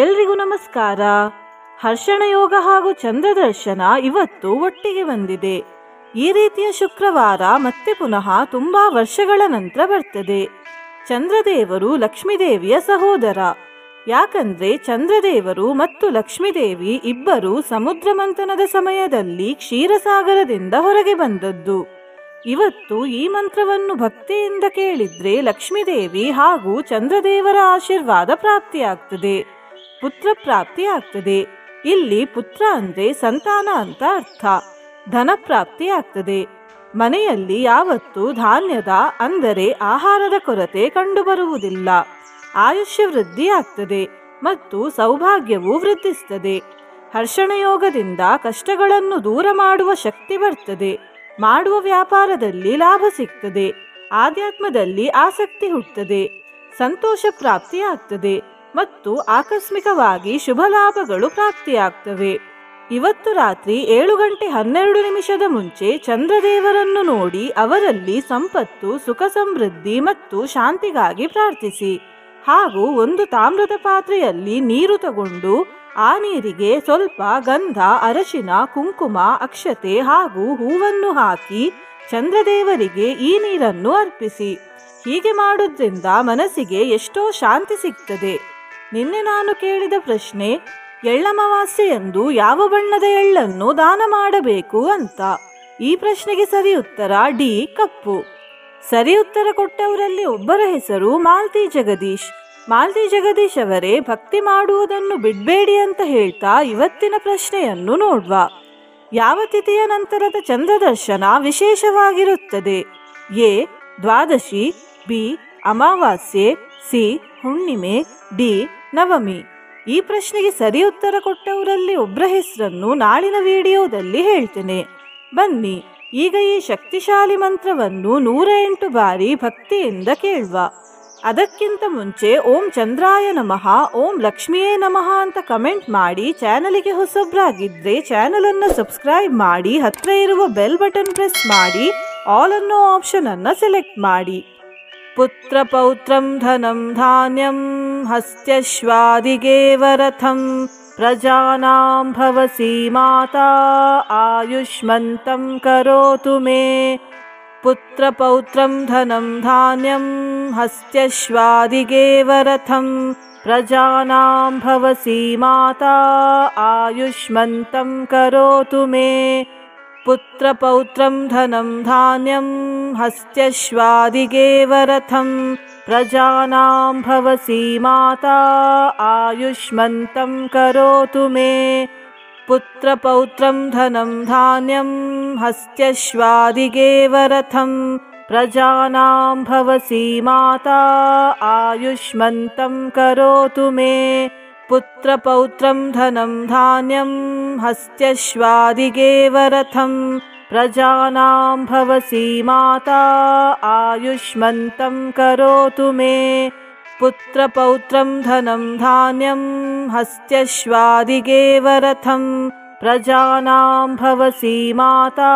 ಎಲ್ರಿಗೂ ನಮಸ್ಕಾರ. ಹರ್ಷಣ ಯೋಗ ಹಾಗೂ ಚಂದ್ರದರ್ಶನ ಇವತ್ತು ಒಟ್ಟಿಗೆ ಬಂದಿದೆ. ಈ ರೀತಿಯ ಶುಕ್ರವಾರ ಮತ್ತೆ ಪುನಃ ತುಂಬಾ ವರ್ಷಗಳ ನಂತರ ಬರ್ತದೆ. ಚಂದ್ರದೇವರು ಲಕ್ಷ್ಮೀದೇವಿಯ ಸಹೋದರ. ಯಾಕಂದ್ರೆ ಚಂದ್ರದೇವರು ಮತ್ತು ಲಕ್ಷ್ಮೀದೇವಿ ಇಬ್ಬರು ಸಮುದ್ರ ಮಂಥನದ ಸಮಯದಲ್ಲಿ ಕ್ಷೀರಸಾಗರದಿಂದ ಹೊರಗೆ ಬಂದದ್ದು. ಇವತ್ತು ಈ ಮಂತ್ರವನ್ನು ಭಕ್ತಿಯಿಂದ ಕೇಳಿದ್ರೆ ಲಕ್ಷ್ಮೀದೇವಿ ಹಾಗೂ ಚಂದ್ರದೇವರ ಆಶೀರ್ವಾದ ಪ್ರಾಪ್ತಿಯಾಗ್ತದೆ, ಪುತ್ರ ಪ್ರಾಪ್ತಿ ಆಗ್ತದೆ. ಇಲ್ಲಿ ಪುತ್ರ ಅಂದ್ರೆ ಸಂತಾನ ಅಂತ ಅರ್ಥ. ಧನ ಪ್ರಾಪ್ತಿ ಆಗ್ತದೆ. ಮನೆಯಲ್ಲಿ ಯಾವತ್ತೂ ಧಾನ್ಯದ ಅಂದರೆ ಆಹಾರದ ಕೊರತೆ ಕಂಡುಬರುವುದಿಲ್ಲ. ಆಯುಷ್ಯ ವೃದ್ಧಿ ಆಗ್ತದೆ ಮತ್ತು ಸೌಭಾಗ್ಯವು ವೃದ್ಧಿಸ್ತದೆ. ಹರ್ಷಣ ಯೋಗದಿಂದ ಕಷ್ಟಗಳನ್ನು ದೂರ ಮಾಡುವ ಶಕ್ತಿ ಬರ್ತದೆ. ಮಾಡುವ ವ್ಯಾಪಾರದಲ್ಲಿ ಲಾಭ ಸಿಗ್ತದೆ. ಆಧ್ಯಾತ್ಮದಲ್ಲಿ ಆಸಕ್ತಿ ಹುಟ್ಟುತ್ತದೆ. ಸಂತೋಷ ಪ್ರಾಪ್ತಿ ಆಗ್ತದೆ ಮತ್ತು ಆಕಸ್ಮಿಕವಾಗಿ ಶುಭ ಲಾಭಗಳು ಪ್ರಾಪ್ತಿಯಾಗ್ತವೆ. ಇವತ್ತು ರಾತ್ರಿ 7:12 ಮುಂಚೆ ಚಂದ್ರದೇವರನ್ನು ನೋಡಿ ಅವರಲ್ಲಿ ಸಂಪತ್ತು, ಸುಖ ಸಮೃದ್ಧಿ ಮತ್ತು ಶಾಂತಿಗಾಗಿ ಪ್ರಾರ್ಥಿಸಿ. ಹಾಗೂ ಒಂದು ತಾಮ್ರದ ಪಾತ್ರೆಯಲ್ಲಿ ನೀರು ತಗೊಂಡು ಆ ನೀರಿಗೆ ಸ್ವಲ್ಪ ಗಂಧ, ಅರಶಿನ, ಕುಂಕುಮ, ಅಕ್ಷತೆ ಹಾಗೂ ಹೂವನ್ನು ಹಾಕಿ ಚಂದ್ರದೇವರಿಗೆ ಈ ನೀರನ್ನು ಅರ್ಪಿಸಿ. ಹೀಗೆ ಮಾಡೋದ್ರಿಂದ ಮನಸ್ಸಿಗೆ ಎಷ್ಟೋ ಶಾಂತಿ ಸಿಗ್ತದೆ. ನಿನ್ನೆ ನಾನು ಕೇಳಿದ ಪ್ರಶ್ನೆ, ಎಳ್ಳಮಾವಾಸ್ಯೆಯಂದು ಯಾವ ಬಣ್ಣದ ಎಳ್ಳನ್ನು ದಾನ ಮಾಡಬೇಕು ಅಂತ. ಈ ಪ್ರಶ್ನೆಗೆ ಸರಿ ಉತ್ತರ ಡಿ, ಕಪ್ಪು. ಸರಿ ಉತ್ತರ ಕೊಟ್ಟವರಲ್ಲಿ ಒಬ್ಬರ ಹೆಸರು ಮಾಲ್ತಿ ಜಗದೀಶ್. ಮಾಲ್ತಿ ಜಗದೀಶ್ ಅವರೇ, ಭಕ್ತಿ ಮಾಡುವುದನ್ನು ಬಿಡಬೇಡಿ ಅಂತ ಹೇಳ್ತಾ ಇವತ್ತಿನ ಪ್ರಶ್ನೆಯನ್ನು ನೋಡುವ. ಯಾವ ತಿಥಿಯ ನಂತರದ ಚಂದ್ರದರ್ಶನ ವಿಶೇಷವಾಗಿರುತ್ತದೆ? ಎ, ದ್ವಾದಶಿ, ಬಿ, ಅಮಾವಾಸ್ಯೆ, ಸಿ, ಹುಣ್ಣಿಮೆ, ಡಿ, ನವಮಿ. ಈ ಪ್ರಶ್ನೆಗೆ ಸರಿ ಉತ್ತರ ಕೊಟ್ಟವರಲ್ಲಿ ಒಬ್ಬರ ಹೆಸರನ್ನು ನಾಳಿನ ವಿಡಿಯೋದಲ್ಲಿ ಹೇಳ್ತೇನೆ. ಬನ್ನಿ ಈಗ ಈ ಶಕ್ತಿಶಾಲಿ ಮಂತ್ರವನ್ನು 108 ಬಾರಿ ಭಕ್ತಿಯಿಂದ ಕೇಳುವ. ಅದಕ್ಕಿಂತ ಮುಂಚೆ ಓಂ ಚಂದ್ರಾಯ ನಮಃ, ಓಂ ಲಕ್ಷ್ಮಿಯೇ ನಮಃ ಅಂತ ಕಮೆಂಟ್ ಮಾಡಿ. ಚಾನಲಿಗೆ ಹೊಸಬ್ರಾಗಿದ್ರೆ ಚಾನಲ್ ಅನ್ನು ಸಬ್ಸ್ಕ್ರೈಬ್ ಮಾಡಿ, ಹತ್ರ ಇರುವ ಬೆಲ್ ಬಟನ್ ಪ್ರೆಸ್ ಮಾಡಿ, ಆಲ್ ಅನ್ನೋ ಆಪ್ಷನ್ ಅನ್ನ ಸೆಲೆಕ್ಟ್ ಮಾಡಿ. ಪುತ್ರ ಪೌತ್ರಂ ಧನಂ ಧಾನ್ಯಂ ಹಸ್ತ್ಯಶ್ವಾದಿಗೇವರಥಂ ಪ್ರಜಾನಾಂ ಭವಸಿ ಮಾತಾ ಆಯುಷ್ಮಂತಂ ಕರೋತು ಮೇ. ಪುತ್ರ ಪೌತ್ರಂ ಧನಂ ಧಾನ್ಯಂ ಹಸ್ತ್ಯಶ್ವಾದಿಗೇವರಥಂ ಪ್ರಜಾನಾಂ ಭವಸಿ ಮಾತಾ ಆಯುಷ್ಮಂತಂ ಕರೋತು ಮೇ. ಪುತ್ರ ಪೌತ್ರಂ ಧನಂ ಧಾನ್ಯಂ ಹಸ್ತ್ಯಶ್ವಾದಿಗೇವರಥಂ ಪ್ರಜಾನಾಂ ಭವಸಿ ಮಾತಾ ಆಯುಷ್ಮಂತಂ ಕರೋತು ಮೇ. ಪುತ್ರ ಪೌತ್ರಂ ಧನಂ ಧಾನ್ಯಂ ಹಸ್ತ್ಯಶ್ವಾದಿಗೇವರಥಂ ಪ್ರಜಾನಾಂ ಭವಸಿ ಮಾತಾ ಆಯುಷ್ಮಂತಂ ಕರೋತು ಮೇ. ಪುತ್ರ ಪೌತ್ರಂ ಧನಂ ಧಾನ್ಯಂ ಹಸ್ತ್ಯಶ್ವಾದಿಗೇವರಥಂ ಪ್ರಜಾನಾಂ ಭವಸಿ ಮಾತಾ ಆಯುಷ್ಮಂತಂ ಕರೋತು ಮೇ. ಪುತ್ರ ಪೌತ್ರಂ ಧನಂ ಧಾನ್ಯಂ ಹಸ್ತ್ಯಶ್ವಾದಿಗೇವರಥಂ ಪ್ರಜಾನಾಂ ಭವಸಿ ಮಾತಾ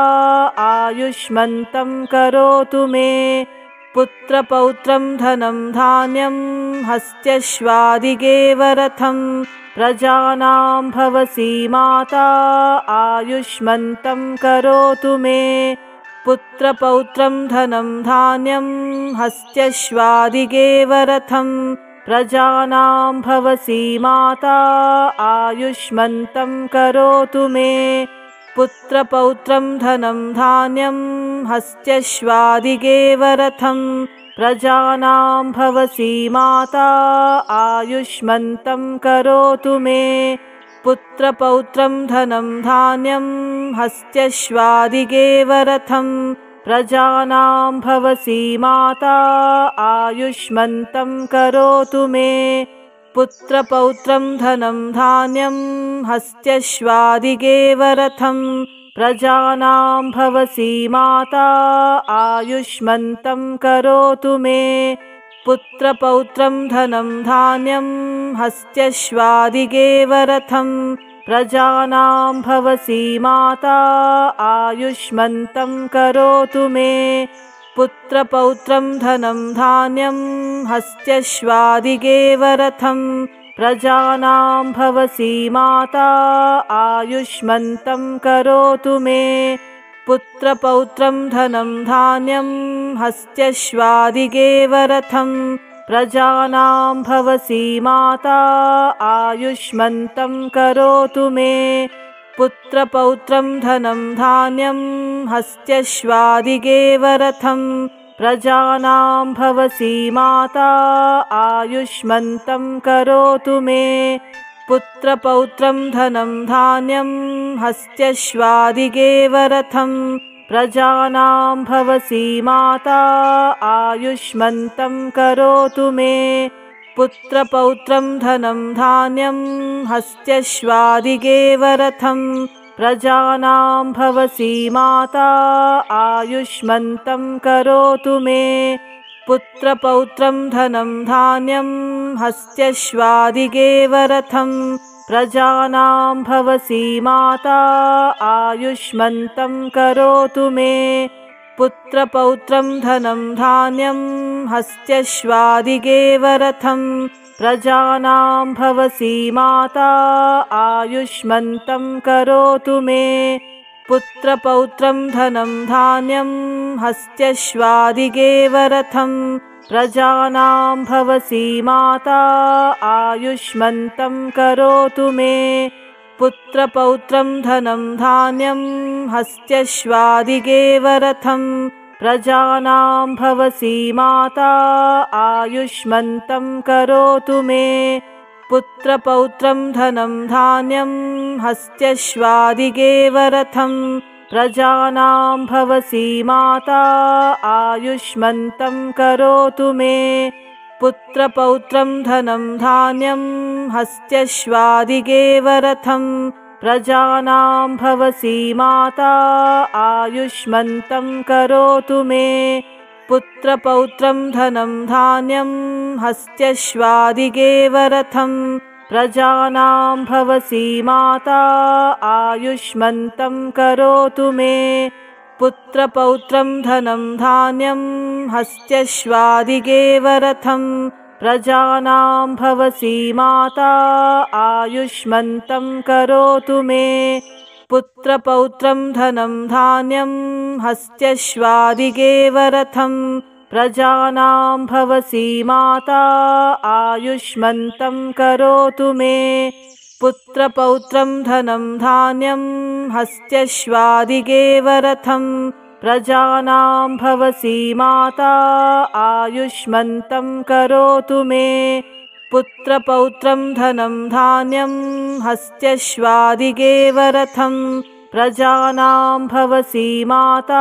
ಆಯುಷ್ಮಂತಂ ಕರೋತು ಮೇ. ಪುತ್ರ ಪೌತ್ರಂ ಧನಂ ಧಾನ್ಯಂ ಹಸ್ತ್ಯಶ್ವಾದಿಗೇವರಥಂ ಪ್ರಜಾನಾಂ ಭವಸಿ ಮಾತಾ ಆಯುಷ್ಮಂತಂ ಕರೋತು ಮೇ. ಪುತ್ರ ಪೌತ್ರಂ ಧನಂ ಧಾನ್ಯಂ ಹಸ್ತ್ಯಶ್ವಾದಿಗೇವರಥಂ ಪ್ರಜಾನಾಂ ಭವಸಿ ಮಾತಾ ಆಯುಷ್ಮಂತಂ ಕರೋತು ಮೇ. ಪುತ್ರ ಪೌತ್ರಂ ಧನಂ ಧಾನ್ಯಂ ಹಸ್ತ್ಯಶ್ವಾದಿಗೇವರಥಂ ಪ್ರಜಾನಾಂ ಭವಸಿ ಮಾತಾ ಆಯುಷ್ಮಂತಂ ಕರೋತು ಮೇ. ಪುತ್ರ ಪೌತ್ರಂ ಧನಂ ಧಾನ್ಯಂ ಹಸ್ತ್ಯಶ್ವಾದಿಗೇವರಥಂ ಪ್ರಜಾನಾಂ ಭವಸಿ ಮಾತಾ ಆಯುಷ್ಮಂತಂ ಕರೋತು ಮೇ. ಪುತ್ರ ಪೌತ್ರಂ ಧನಂ ಧಾನ್ಯಂ ಹಸ್ತ್ಯಶ್ವಾದಿಗೇವರಥಂ ಪ್ರಜಾನಾಂ ಭವಸಿ ಮಾತಾ ಆಯುಷ್ಮಂತಂ ಕರೋತು ಮೇ. ಪುತ್ರ ಪೌತ್ರಂ ಧನಂ ಧಾನ್ಯಂ ಹಸ್ತ್ಯಶ್ವಾದಿಗೇವರಥಂ ಪ್ರಜಾನಾಂ ಭವಸಿ ಮಾತಾ ಆಯುಷ್ಮಂತಂ ಕರೋತು ಮೇ. ಪುತ್ರ ಪೌತ್ರಂ ಧನಂ ಧಾನ್ಯಂ ಹಸ್ತ್ಯಶ್ವಾದಿಗೇವರಥಂ प्रजानां भवसी माता आयुष्मन्तं करोतु मे पुत्रपौत्रं धनं धान्यं हस्त्यश्वादिगे वरथं प्रजानां भवसी माता आयुष्मन्तं करोतु मे पुत्रपौत्रं धनं धान्यं हस्त्यश्वादिगे वरथं प्रजानां भवसी माता आयुष्मन्तं करोतु मे पुत्रपौत्रं धनं धान्यं हस्त्यश्वादिगे वरथं प्रजानां भवसी माता आयुष्मन्तं करोतु मे पुत्रपौत्रं धनं धान्यं हस्त्यश्वादिगे वरथं प्रजानां भवसी माता आयुष्मन्तं करोतु मे पुत्रपौत्रं धनं धान्यं हस्त्यश्वादिगे वरथं प्रजानां भवसी माता आयुष्मन्तं करोतु मे पुत्रपौत्रं धनं धान्यं हस्त्यश्वादिगे वरथं प्रजानां भवसी माता आयुष्मन्तं करोतु मे पुत्रपौत्रं धनं धान्यं हस्त्यश्वादिगे वरथं प्रजानां भवसी माता आयुष्मन्तं करोतु मे पुत्रपौत्रं धनं धान्यं हस्त्यश्वादिगे वरथं प्रजानां भवसी माता आयुष्मन्तं करोतु मे पुत्रपौत्रं धनं धान्यं हस्त्यश्वादिगे वरथं प्रजानां भवसी माता आयुष्मन्तं करोतु मे पुत्रपौत्रं धनं धान्यं हस्त्यश्वादिगे वरथं प्रजानां भवसी माता आयुष्मन्तं करोतु मे पुत्रपौत्रं धनं धान्यं हस्त्यश्वादिगे वरथं प्रजानां भवसी माता आयुष्मन्तं करोतु मे पुत्रपौत्रं धनं धान्यं हस्त्यश्वादिगे वरथं प्रजानां भवसी माता आयुष्मन्तं करोतु मे पुत्रपौत्रं धनं धान्यं हस्त्यश्वादिगे वरथं प्रजानां भवसी माता आयुष्मन्तं करोतु मे पुत्रपौत्रं धनं धान्यं हस्त्यश्वादिगे वरथं प्रजानां भवसी माता आयुष्मन्तं करोतु मे पुत्रपौत्रं धनं धान्यं हस्त्यश्वादिगे वरथं प्रजानां भवसी माता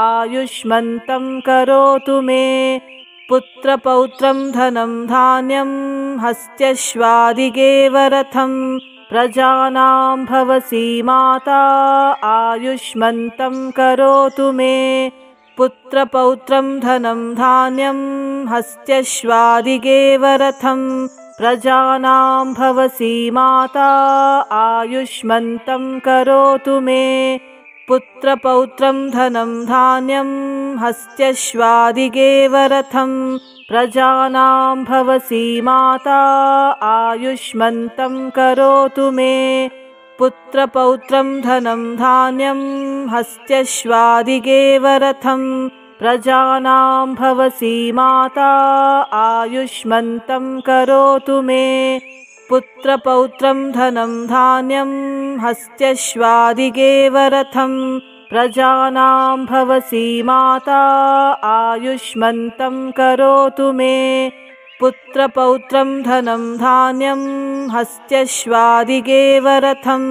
आयुष्मन्तं करोतु मे पुत्रपौत्रं धनं धान्यं हस्त्यश्वादिगे वरथं प्रजानां भवसी माता आयुष्मन्तं करोतु मे पुत्रपौत्रं धनं धान्यं हस्त्यश्वादिगे वरथं प्रजानां भवसी माता आयुष्मन्तं करोतु मे पुत्रपौत्रं धनं धान्यं हस्त्यश्वादिगे वरथं प्रजानां भवसी माता आयुष्मन्तं करोतु मे पुत्रपौत्रं धनं धान्यं हस्त्यश्वादिगे वरथं प्रजानां भवसी माता आयुष्मन्तं करोतु मे पुत्रपौत्रं धनं धान्यं हस्त्यश्वादिगे वरथं प्रजानां भवसी माता आयुष्मन्तं करोतु मे पुत्रपौत्रं धनं धान्यं हस्त्यश्वादिगे वरथं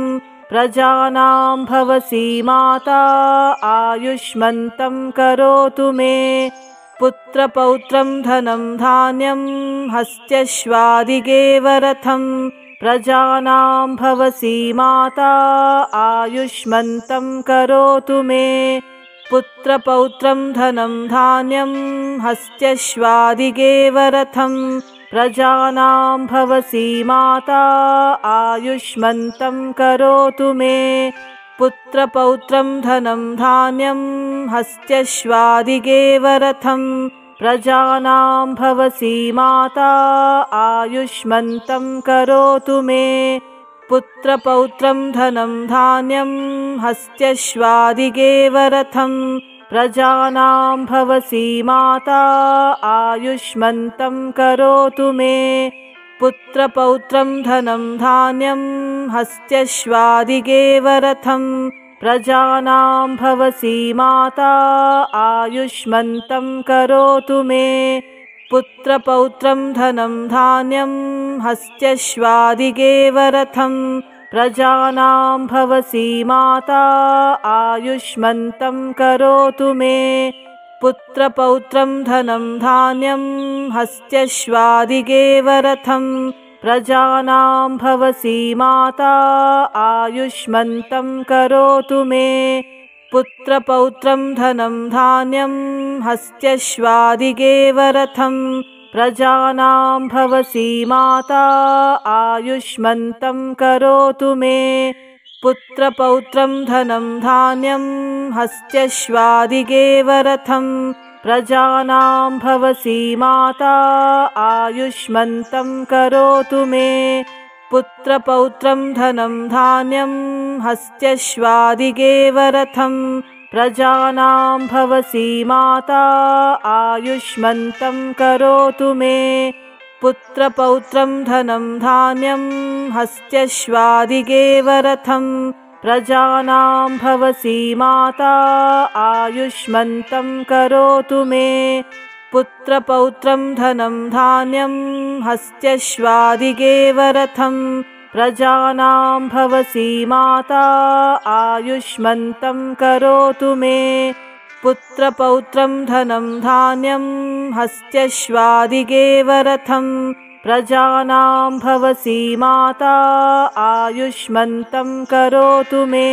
प्रजानां भवसी माता आयुष्मन्तं करोतु मे पुत्रपौत्रं धनं धान्यं हस्त्यश्वादिगे वरथं प्रजानां भवसी माता आयुष्मन्तं करोतु मे पुत्रपौत्रं धनं धान्यं हस्त्यश्वादिगे वरथं प्रजानां भवसी माता आयुष्मन्तं करोतु मे पुत्रपौत्रं धनं धान्यं हस्त्यश्वादिगे वरथं प्रजानां भवसी माता आयुष्मन्तं करोतु मे पुत्रपौत्रं धनं धान्यं हस्त्यश्वादिगेव रथं प्रजानां भवसी माता आयुष्मन्तं करोतु मे पुत्रपौत्रं धनं धान्यं हस्त्यश्वादिगेव रथं प्रजानां भवसी माता आयुष्मन्तं करोतु मे पुत्रपौत्रं धनं धान्यं हस्त्यश्वादिगेव रथं प्रजानां भवसी माता आयुष्मन्तं करोतु मे पुत्रपौत्रं धनं धान्यं हस्त्यश्वादिगेव रथं प्रजानां भवसी माता आयुष्मन्तं करोतु मे पुत्रपौत्रं धनं धान्यं हस्त्यश्वादिगेव रथं प्रजानां भवसी माता आयुष्मन्तं करोतु मे पुत्रपौत्रं धनं धान्यं हस्त्यश्वादिगेव रथं प्रजानां भवसी माता आयुष्मन्तं करोतु मे पुत्रपौत्रं धनं धान्यं हस्त्यश्वादिगेव रथं प्रजानां भवसी माता आयुष्मन्तं करोतु मे पुत्रपौत्रं धनं धान्यं हस्त्यश्वादिगेव रथं प्रजानां भवसी माता आयुष्मन्तं करोतु मे पुत्रपौत्रं धनं धान्यं हस्त्यश्वादिगेव रथं प्रजानां भवसी माता आयुष्मन्तं करोतु मे पुत्रपौत्रं धनं धान्यं हस्त्यश्वादिगेव रथं प्रजानां भवसी माता आयुष्मन्तं करोतु मे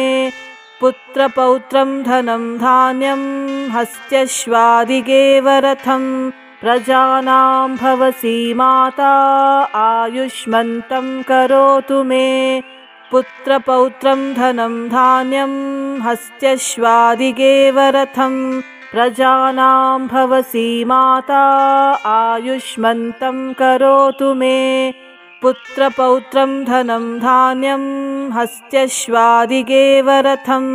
पुत्रपौत्रं धनं धान्यं हस्त्यश्वादिगेव रथं प्रजानां भवसी माता आयुष्मन्तं करोतु मे पुत्रपौत्रं धनं धान्यं हस्त्यश्वादिगेव रथं प्रजानां भवसी माता आयुष्मन्तं करोतु मे पुत्रपौत्रं धनं धान्यं हस्त्यश्वादिगेव रथं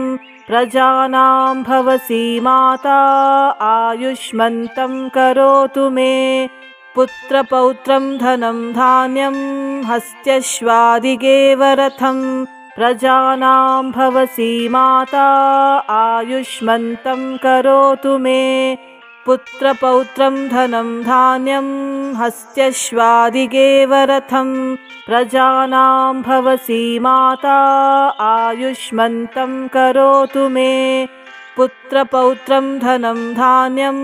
प्रजानां भवसी माता आयुष्मन्तं करोतु मे पुत्रपौत्रं धनं धान्यं हस्त्यश्वादिगेव रथं प्रजानां भवसी माता आयुष्मन्तं करोतु मे पुत्रपौत्रं धनं धान्यं हस्त्यश्वादिगेव रथं प्रजानां भवसी माता आयुष्मन्तं करोतु मे पुत्रपौत्रं धनं धान्यं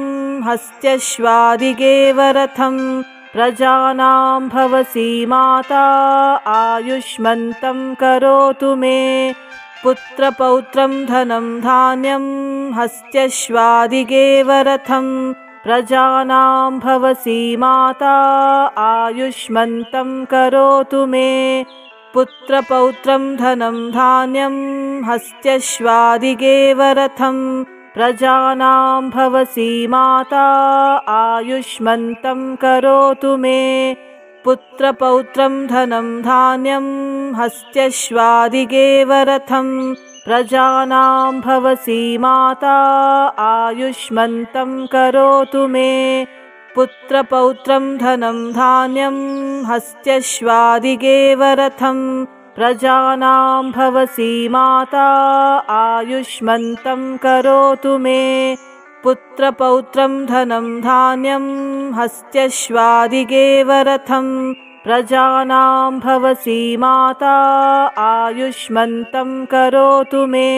हस्त्यश्वादिगेव रथं प्रजानां भवसी माता आयुष्मन्तं करोतु मे पुत्रपौत्रं धनं धान्यं हस्त्यश्वादिगेव रथं प्रजानां भवसी माता आयुष्मन्तं करोतु मे पुत्रपौत्रं धनं धान्यं हस्त्यश्वादिगेव रथं प्रजानां भवसी माता आयुष्मन्तं करोतु मे पुत्रपौत्रं धनं धान्यं हस्त्यश्वादिगेव रथं प्रजानां भवसी माता आयुष्मन्तं करोतु मे पुत्रपौत्रं धनं धान्यं हस्त्यश्वादिगेव रथं प्रजानां भवसी माता आयुष्मन्तं करोतु मे पुत्रपौत्रं धनं धान्यं हस्त्यश्वादिगेव रथं प्रजानां भवसी माता आयुष्मन्तं करोतु मे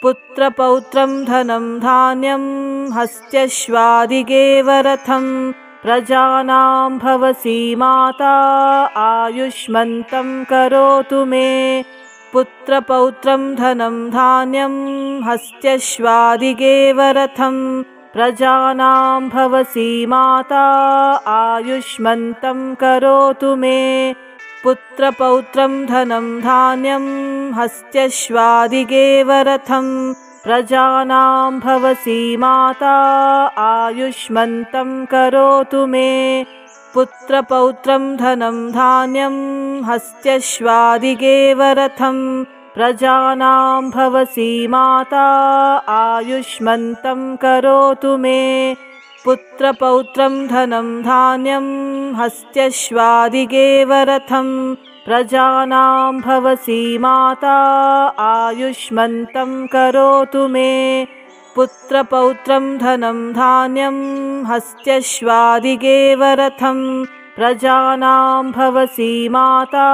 पुत्रपौत्रं धनं धान्यं हस्त्यश्वादिगेव रथं प्रजानां भवसी माता आयुष्मन्तं करोतु मे पुत्रपौत्रं धनं धान्यं हस्त्यश्वादिगेव रथं प्रजानां भवसी माता आयुष्मन्तं करोतु मे पुत्रपौत्रं धनं धान्यं हस्त्यश्वादिगेव रथं प्रजानां भवसी माता आयुष्मन्तं करोतु मे पुत्रपौत्रं धनं धान्यं हस्त्यश्वादिगेव रथं प्रजानां भवसी माता आयुष्मन्तं करोतु मे पुत्रपौत्रं धनं धान्यं हस्त्यश्वादिगेव रथं प्रजानां भवसी माता आयुष्मन्तं करोतु मे पुत्रपौत्रं धनं धान्यं हस्त्यश्वादिगेव रथं प्रजानां भवसी माता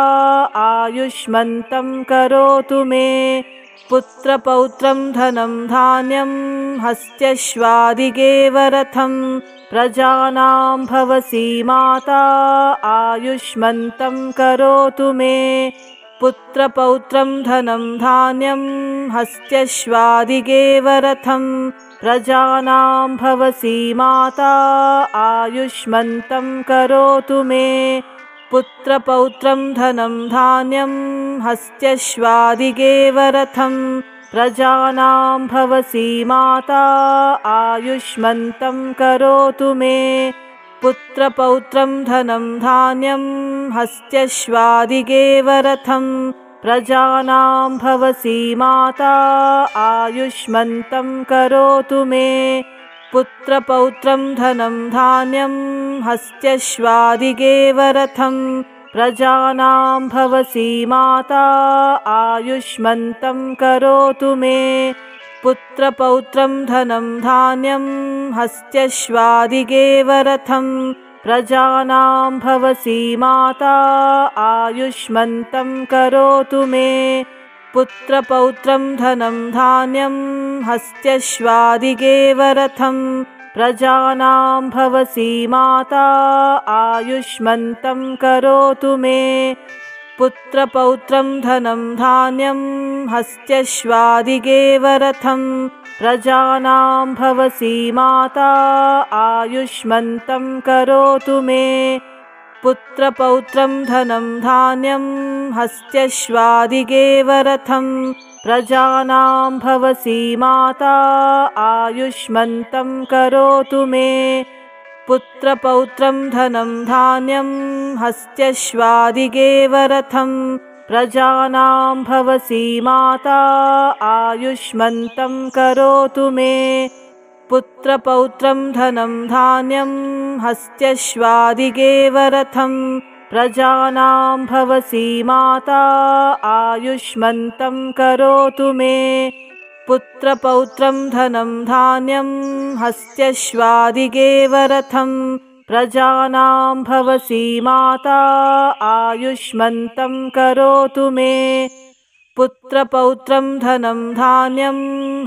आयुष्मन्तं करोतु मे पुत्रपौत्रं धनं धान्यं हस्त्यश्वादिगेव रथं प्रजानां भवसी माता आयुष्मन्तं करोतु मे पुत्रपौत्रं धनं धान्यं हस्त्यश्वादिगेव रथं प्रजानां भवसी माता आयुष्मन्तं करोतु मे पुत्रपौत्रं धनं धान्यं हस्त्यश्वादिगेव रथं प्रजानां भवसी माता आयुष्मन्तं करोतु मे पुत्रपौत्रं धनं धान्यं हस्त्यश्वादिगेव रथं प्रजानां भवसी माता आयुष्मन्तं करोतु मे पुत्रपौत्रं धनं धान्यं हस्त्यश्वादिगेव रथं प्रजानां भवसी माता आयुष्मन्तं करोतु मे पुत्रपौत्रं धनं धान्यं हस्त्यश्वादिगेव रथं प्रजानां भवसी माता आयुष्मन्तं करोतु मे पुत्रपौत्रं धनं धान्यं हस्त्यश्वादिगेव रथं प्रजानां भवसी माता आयुष्मन्तं करोतु मे पुत्रपौत्रं धनं धान्यं हस्त्यश्वादिगेव रथं प्रजानां भवसी माता आयुष्मन्तं करोतु मे पुत्रपौत्रं धनं धान्यं हस्त्यश्वादिगेव रथं प्रजानां भवसी माता आयुष्मन्तं करोतु मे पुत्रपौत्रं धनं धान्यं हस्त्यश्वादिगेव रथं प्रजानां भवसी माता आयुष्मन्तं करोतु मे पुत्रपौत्रं धनं धान्यं हस्त्यश्वादिगेव रथं प्रजानां भवसी माता आयुष्मन्तं करोतु मे पुत्रपौत्रं धनं धान्यं हस्त्यश्वादिगेव रथं प्रजानां भवसी माता आयुष्मन्तं करोतु मे पुत्रपौत्रं धनं धान्यं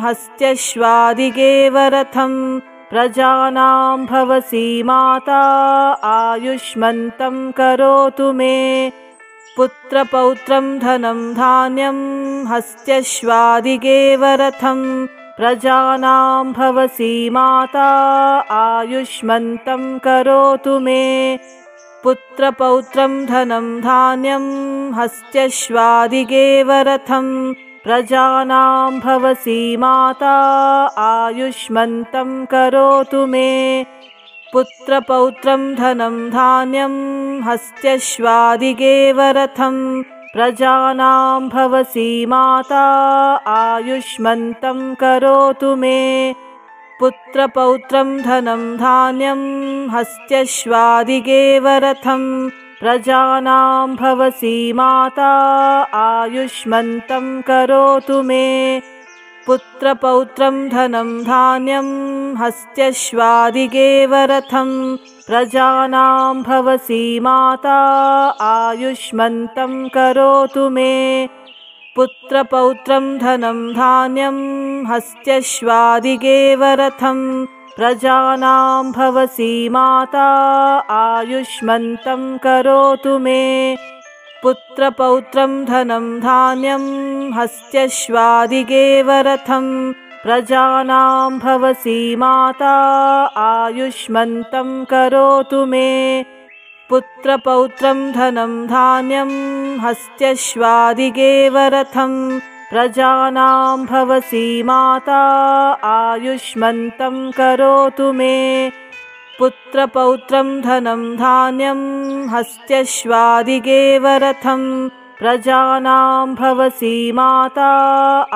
हस्त्यश्वादिगेव रथं प्रजानां भवसी माता आयुष्मन्तं करोतु मे पुत्रपौत्रं धनं धान्यं हस्त्यश्वादिगेव रथं प्रजानां भवसी माता आयुष्मन्तं करोतु मे पुत्रपौत्रं धनं धान्यं हस्त्यश्वादिगेव रथं प्रजानां भवसी माता आयुष्मन्तं करोतु मे पुत्रपौत्रं धनं धान्यं हस्त्यश्वादिगेव रथं प्रजानां भवसी माता आयुष्मन्तं करोतु मे पुत्रपौत्रं धनं धान्यं हस्त्यश्वादिगेव रथं प्रजानां भवसी माता आयुष्मन्तं करोतु मे पुत्रपौत्रं धनं धान्यं हस्त्यश्वादिगेव रथं प्रजानां भवसी माता आयुष्मन्तं करोतु मे पुत्रपौत्रं धनं धान्यं हस्त्यश्वादिगेव रथं प्रजानां भवसी माता आयुष्मन्तं करोतु मे पुत्रपौत्रं धनं धान्यं हस्त्यश्वादिगेव रथं प्रजानां भवसी माता आयुष्मन्तं करोतु मे पुत्रपौत्रं धनं धान्यं हस्त्यश्वादिगेव रथं प्रजानां भवसी माता आयुष्मन्तं करोतु मे पुत्रपौत्रं धनं धान्यं हस्त्यश्वादिगेव रथं प्रजानां भवसी माता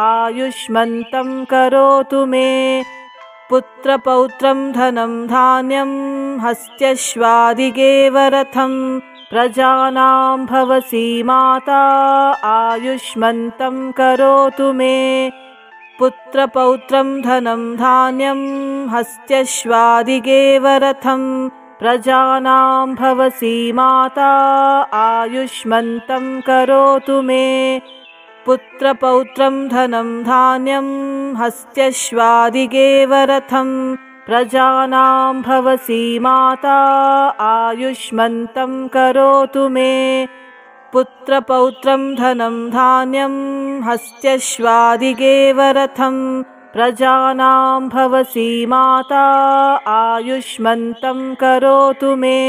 आयुष्मन्तं करोतु मे पुत्रपौत्रं धनं धान्यं हस्त्यश्वादिगेव रथं प्रजानां भवसी माता आयुष्मन्तं करोतु मे पुत्रपौत्रं धनं धान्यं हस्त्यश्वादिगेव रथं प्रजानां भवसी माता आयुष्मन्तं करोतु मे पुत्रपौत्रं धनं धान्यं हस्त्यश्वादिगेव रथं प्रजानां भवसी माता आयुष्मन्तं करोतु मे पुत्रपौत्रं धनं धान्यं हस्त्यश्वादिगेव रथं प्रजानां भवसी माता आयुष्मन्तं करोतु मे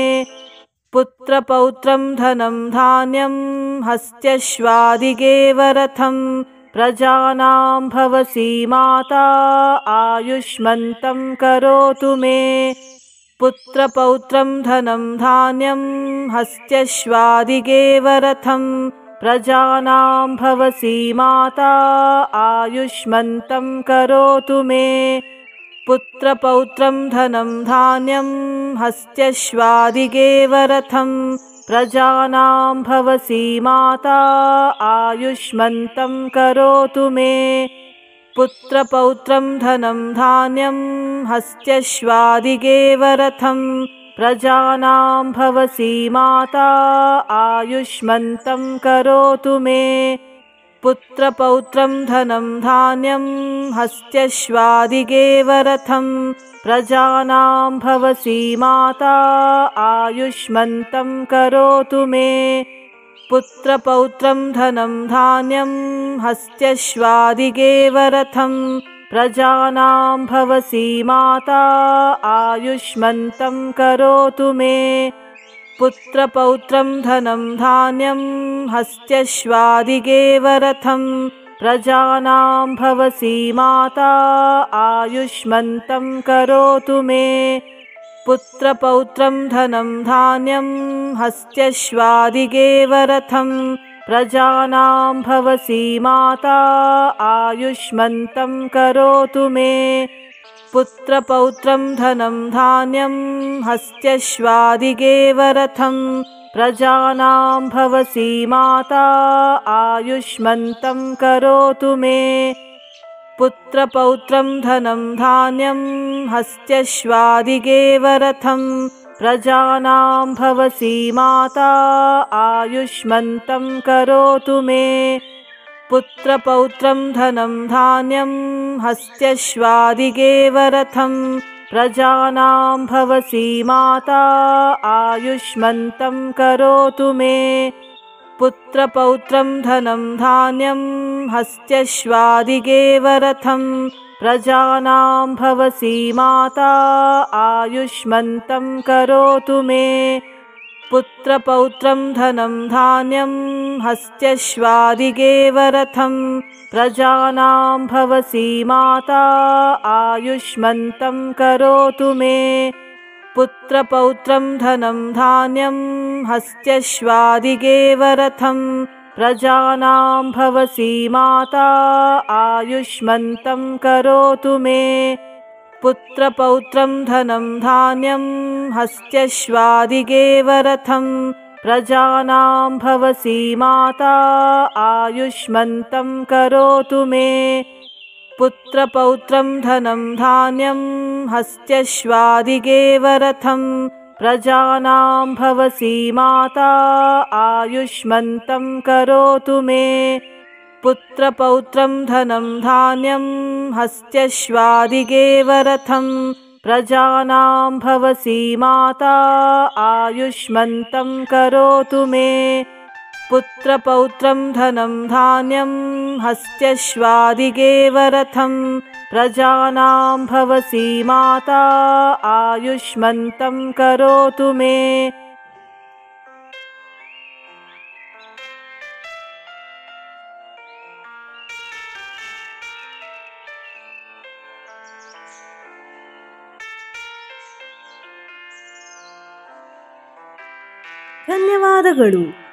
पुत्रपौत्रं धनं धान्यं हस्त्यश्वादिगेव रथं प्रजानां भवसी माता आयुष्मन्तं करोतु मे पुत्रपौत्रं धनं धान्यं हस्त्यश्वादिगेव रथं प्रजानां भवसी माता आयुष्मन्तं करोतु मे पुत्रपौत्रं धनं धान्यं हस्त्यश्वादिगेव रथं प्रजानां भवसी माता आयुष्मन्तं करोतु मे पुत्रपौत्रं धनं धान्यं हस्त्यश्वादिगेव रथं प्रजानां भवसी माता आयुष्मन्तं करोतु मे पुत्रपौत्रं धनं धान्यं हस्त्यश्वादिगेव रथं प्रजानां भवसी माता आयुष्मन्तं करोतु मे पुत्रपौत्रं धनं धान्यं हस्त्यश्वादिगेव रथं प्रजानां भवसी माता आयुष्मन्तं करोतु मे पुत्रपौत्रं धनं धान्यं हस्त्यश्वादिगेव रथं प्रजानां भवसी माता आयुष्मन्तं करोतु मे पुत्रपौत्रं धनं धान्यं हस्त्यश्वादिगेव रथं प्रजानां भवसी माता आयुष्मन्तं करोतु मे पुत्रपौत्रं धनं धान्यं हस्त्यश्वादिगेव रथं प्रजानां भवसी माता आयुष्मन्तं करोतु मे पुत्रपौत्रं धनं धान्यं हस्त्यश्वादिगेव रथं प्रजानां भवसी माता आयुष्मन्तं करोतु मे पुत्रपौत्रं धनं धान्यं हस्त्यश्वादिगेव रथं प्रजानां भवसी माता आयुष्मन्तं करोतु मे पुत्रपौत्रं धनं धान्यं हस्त्यश्वादिगेव रथं प्रजानां भवसी माता आयुष्मन्तं करोतु मे पुत्रपौत्रं धनं धान्यं हस्त्यश्वादिगेव रथं प्रजानां भवसी माता आयुष्मन्तं करोतु मे पुत्रपौत्रं धनं धान्यं हस्त्यश्वादिगेव रथं प्रजानां भवसी माता आयुष्मन्तं करोतु मे पुत्रपौत्रं धनं धान्यं हस्त्यश्वादिगेव रथं प्रजानां भवसी माता आयुष्मन्तं करोतु मे पुत्रपौत्रं धनं धान्यं हस्त्यश्वादिगेव रथं प्रजानां भवसी माता आयुष्मन्तं करोतु मे पुत्रपौत्रं धनं धान्यं हस्त्यश्वादिगेव रथं प्रजानां भवसी माता आयुष्मन्तं करोतु मे पुत्रपौत्रं धनं धान्यं हस्त्यश्वादिगेव रथं प्रजानां भवसी माता आयुष्मन्तं करोतु मे ಧನ್ಯವಾದಗಳು.